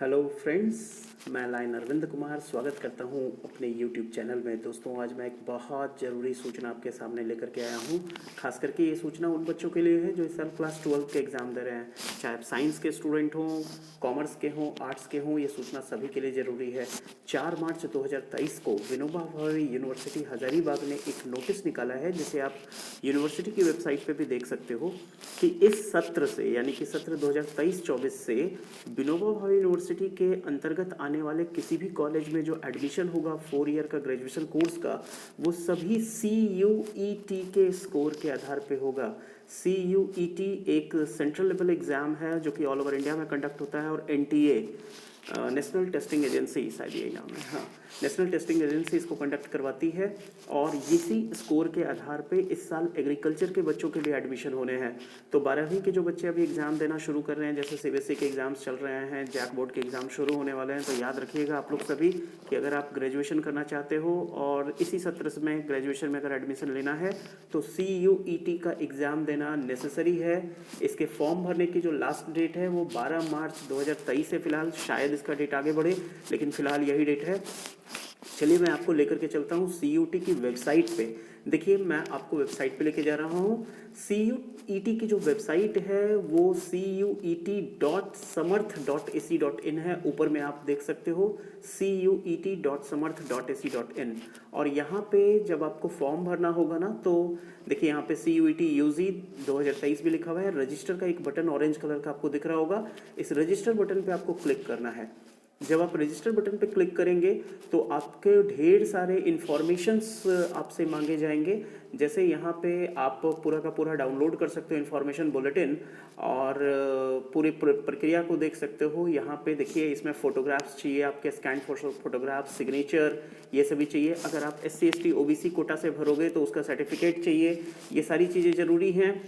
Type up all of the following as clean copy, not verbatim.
Hello friends, मैं line Arvind Kumar स्वागत करता हूं अपने यूट्यूब चैनल में। दोस्तों, आज मैं एक बहुत ज़रूरी सूचना आपके सामने लेकर के आया हूं। खास करके ये सूचना उन बच्चों के लिए है जो इस साल क्लास 12 के एग्ज़ाम दे रहे हैं। चाहे आप साइंस के स्टूडेंट हों, कॉमर्स के हों, आर्ट्स के हों, ये सूचना सभी के लिए ज़रूरी है। 4 मार्च 2023 को विनोबा भावे यूनिवर्सिटी हज़ारीबाग ने एक नोटिस निकाला है, जिसे आप यूनिवर्सिटी की वेबसाइट पे भी देख सकते हो कि इस सत्र से, यानी कि सत्र 2023-24 से विनोबा भावे यूनिवर्सिटी के अंतर्गत आने वाले किसी भी कॉलेज में जो एडमिशन होगा 4 ईयर का ग्रेजुएशन कोर्स का, वो सभी CUET के स्कोर के आधार पे होगा। CUET एक सेंट्रल लेवल एग्ज़ाम है जो कि ऑल ओवर इंडिया में कंडक्ट होता है, और NTA नेशनल टेस्टिंग एजेंसी, शायद यही नाम है, हाँ, नेशनल टेस्टिंग एजेंसी इसको कंडक्ट करवाती है। और इसी स्कोर के आधार पे इस साल एग्रीकल्चर के बच्चों के लिए एडमिशन होने हैं। तो 12वीं के जो बच्चे अभी एग्ज़ाम देना शुरू कर रहे हैं, जैसे CBSE के एग्ज़ाम्स चल रहे हैं, जैक बोर्ड के एग्ज़ाम शुरू होने वाले हैं, तो याद रखिएगा आप लोग सभी कि अगर आप ग्रेजुएशन करना चाहते हो और इसी सत्र में ग्रेजुएशन में अगर एडमिशन लेना है तो CUET का एग्ज़ाम देना नेसेसरी है। इसके फॉर्म भरने की जो लास्ट डेट है वो 12 मार्च 2023 है। फिलहाल शायद इसका डेट आगे बढ़े, लेकिन फिलहाल यही डेट है। चलिए मैं आपको लेकर के चलता हूँ CUET की वेबसाइट पे। देखिए, मैं आपको वेबसाइट पे लेके जा रहा हूँ। CUET की जो वेबसाइट है वो cuet.samarth.ac.in है। ऊपर में आप देख सकते हो cuet.samarth.ac.in। और यहाँ पे जब आपको फॉर्म भरना होगा ना, तो देखिए यहाँ पे CUET UG 2023 भी लिखा हुआ है। रजिस्टर का एक बटन ऑरेंज कलर का आपको दिख रहा होगा, इस रजिस्टर बटन पे आपको क्लिक करना है। जब आप रजिस्टर बटन पे क्लिक करेंगे तो आपके ढेर सारे इन्फॉर्मेशंस आपसे मांगे जाएंगे। जैसे यहाँ पे आप पूरा का पूरा डाउनलोड कर सकते हो इन्फॉर्मेशन बुलेटिन, और पूरी प्रक्रिया को देख सकते हो। यहाँ पे देखिए, इसमें फ़ोटोग्राफ्स चाहिए, आपके स्कैन फोटोग्राफ, सिग्नेचर, ये सभी चाहिए। अगर आप SC ST OBC कोटा से भरोगे तो उसका सर्टिफिकेट चाहिए। ये सारी चीज़ें ज़रूरी हैं।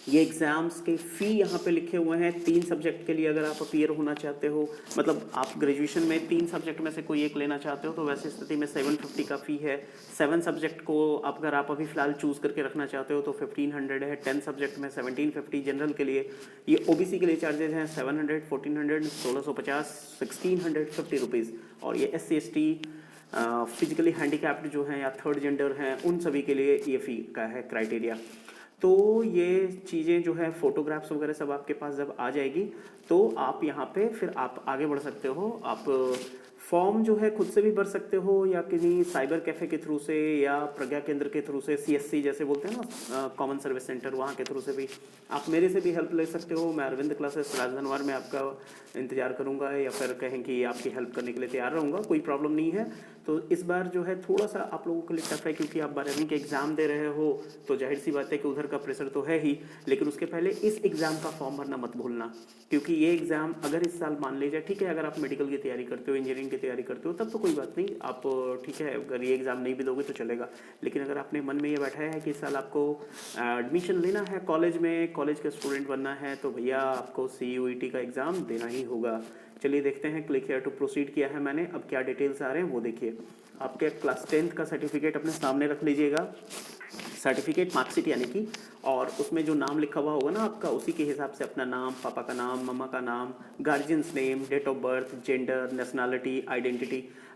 ये एग्ज़ाम्स के फ़ी यहाँ पे लिखे हुए हैं। 3 सब्जेक्ट के लिए अगर आप अपीयर होना चाहते हो, मतलब आप ग्रेजुएशन में 3 सब्जेक्ट में से कोई एक लेना चाहते हो, तो वैसे स्थिति में 750 का फ़ी है। 7 सब्जेक्ट को अगर आप अभी फ़िलहाल चूज़ करके रखना चाहते हो तो 1500 है। 10 सब्जेक्ट में 1750 जनरल के लिए। ये OBC के लिए चार्जेज हैं 700, 1400, 1650, 1650 रुपीज़। और ये SC ST फिजिकली हैंडीकैप्ड जो हैं या थर्ड जेंडर हैं, उन सभी के लिए ये फ़ी का है क्राइटेरिया। तो ये चीज़ें जो है, फ़ोटोग्राफ्स वगैरह सब आपके पास जब आ जाएगी तो आप यहाँ पे फिर आप आगे बढ़ सकते हो। आप फॉर्म जो है खुद से भी भर सकते हो, या किसी साइबर कैफ़े के थ्रू से, या प्रज्ञा केंद्र के थ्रू से, CSC जैसे बोलते हैं ना, कॉमन सर्विस सेंटर, वहाँ के थ्रू से भी आप मेरे से भी हेल्प ले सकते हो। मैं अरविंद क्लासेस राजधनवार में आपका इंतजार करूँगा, या फिर कहें कि आपकी हेल्प करने के लिए तैयार रहूँगा, कोई प्रॉब्लम नहीं है। तो इस बार जो है थोड़ा सा आप लोगों के लिए टफ है, क्योंकि आप 12वीं के एग्ज़ाम दे रहे हो, तो जाहिर सी बात है कि उधर का प्रेशर तो है ही। लेकिन उसके पहले इस एग्ज़ाम का फॉर्म भरना मत भूलना, क्योंकि ये एग्ज़ाम अगर इस साल मान लीजिए, ठीक है, अगर आप मेडिकल की तैयारी करते हो, इंजीनियरिंग की तैयारी करते हो, तब तो कोई बात नहीं, आप ठीक है, अगर ये एग्ज़ाम नहीं भी दोगे तो चलेगा। लेकिन अगर आपने मन में ये बैठाया है कि इस साल आपको एडमिशन लेना है कॉलेज में, कॉलेज का स्टूडेंट बनना है, तो भैया आपको CUET का एग्ज़ाम देना ही होगा। चलिए देखते हैं। क्लिक हियर टू प्रोसीड किया है मैंने। अब क्या डिटेल्स आ रहे हैं वो देखिए। आपके क्लास 10th का सर्टिफिकेट अपने सामने रख लीजिएगा, सर्टिफिकेट मार्कशीट यानी कि, और उसमें जो नाम लिखा हुआ होगा ना आपका, उसी के हिसाब से अपना नाम, पापा का नाम, मम्मा का नाम, guardian's name, date of birth, gender, nationality,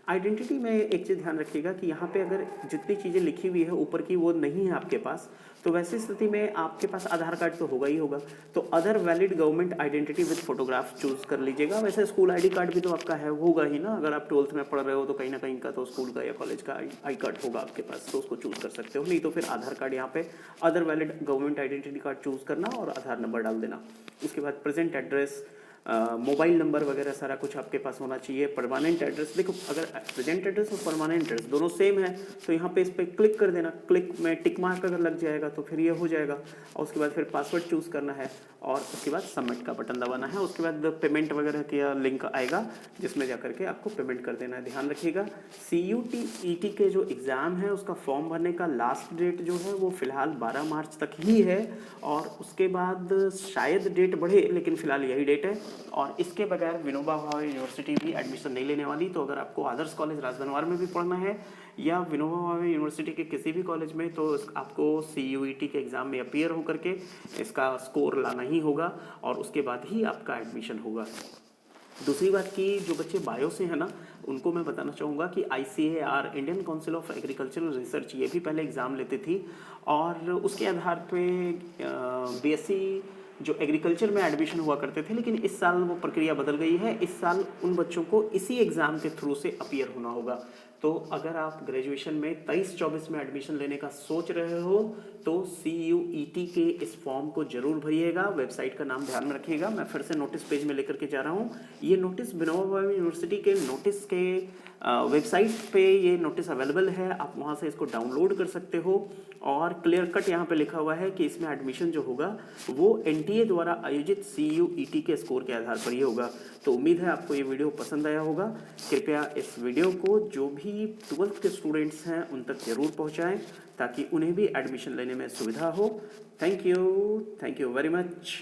identity में एक चीज़ ध्यान रखिएगा कि यहाँ पे अगर जितनी चीज़ें लिखी हुई है ऊपर की वो नहीं है आपके पास, तो वैसी स्थिति में आपके पास आधार कार्ड तो होगा ही होगा। तो other valid government identity with photograph choose कर लीजिएगा। वैसे स्कूल ID कार्ड भी तो आपका है, होगा ही ना। अगर आप 12th में पढ़ रहे हो तो कहीं ना कहीं का तो स्कूल का या कॉलेज का आई कार्ड होगा आपके पास, तो उसको चूज़ कर सकते हो। नहीं तो फिर आधार कार्ड, यहाँ पे other valid government identity card choose करना और आधार नंबर डाल देना। उसके बाद प्रेजेंट एड्रेस, मोबाइल नंबर वगैरह सारा कुछ आपके पास होना चाहिए। परमानेंट एड्रेस, देखो अगर प्रेजेंट एड्रेस और परमानेंट एड्रेस दोनों सेम है तो यहाँ पे इस पर क्लिक कर देना। क्लिक में टिक मार्क अगर लग जाएगा तो फिर ये हो जाएगा। और उसके बाद फिर पासवर्ड चूज़ करना है, और उसके बाद सबमिट का बटन दबाना है। उसके बाद पेमेंट वगैरह का लिंक आएगा, जिसमें जा करके आपको पेमेंट कर देना है। ध्यान रखिएगा, CUET के जो एग्ज़ाम है उसका फॉर्म भरने का लास्ट डेट जो है वो फ़िलहाल 12 मार्च तक ही है, और उसके बाद शायद डेट बढ़े, लेकिन फ़िलहाल यही डेट है। और इसके बगैर विनोबा भावे यूनिवर्सिटी भी एडमिशन नहीं लेने वाली। तो अगर आपको आदर्श कॉलेज राजधनवार में भी पढ़ना है या विनोबा भावे यूनिवर्सिटी के किसी भी कॉलेज में, तो आपको CUET के एग्ज़ाम में अपीयर होकर के इसका स्कोर लाना ही होगा, और उसके बाद ही आपका एडमिशन होगा। दूसरी बात की जो बच्चे बायो से हैं ना, उनको मैं बताना चाहूँगा कि ICAR Indian council of agricultural research ये भी पहले एग्ज़ाम लेती थी और उसके आधार पे BSc जो एग्रीकल्चर में एडमिशन हुआ करते थे, लेकिन इस साल वो प्रक्रिया बदल गई है। इस साल उन बच्चों को इसी एग्ज़ाम के थ्रू से अपीयर होना होगा। तो अगर आप ग्रेजुएशन में 23-24 में एडमिशन लेने का सोच रहे हो तो CUET के इस फॉर्म को जरूर भरिएगा। वेबसाइट का नाम ध्यान में रखिएगा, मैं फिर से नोटिस पेज में लेकर के जा रहा हूँ। ये नोटिस विनोबा भावे यूनिवर्सिटी के नोटिस के वेबसाइट पे ये नोटिस अवेलेबल है, आप वहाँ से इसको डाउनलोड कर सकते हो। और क्लियर कट यहाँ पे लिखा हुआ है कि इसमें एडमिशन जो होगा वो NTA द्वारा आयोजित CUET के स्कोर के आधार पर ही होगा। तो उम्मीद है आपको ये वीडियो पसंद आया होगा। कृपया इस वीडियो को जो भी 12th के स्टूडेंट्स हैं उन तक जरूर पहुँचाएँ ताकि उन्हें भी एडमिशन लेने में सुविधा हो। Thank you very much.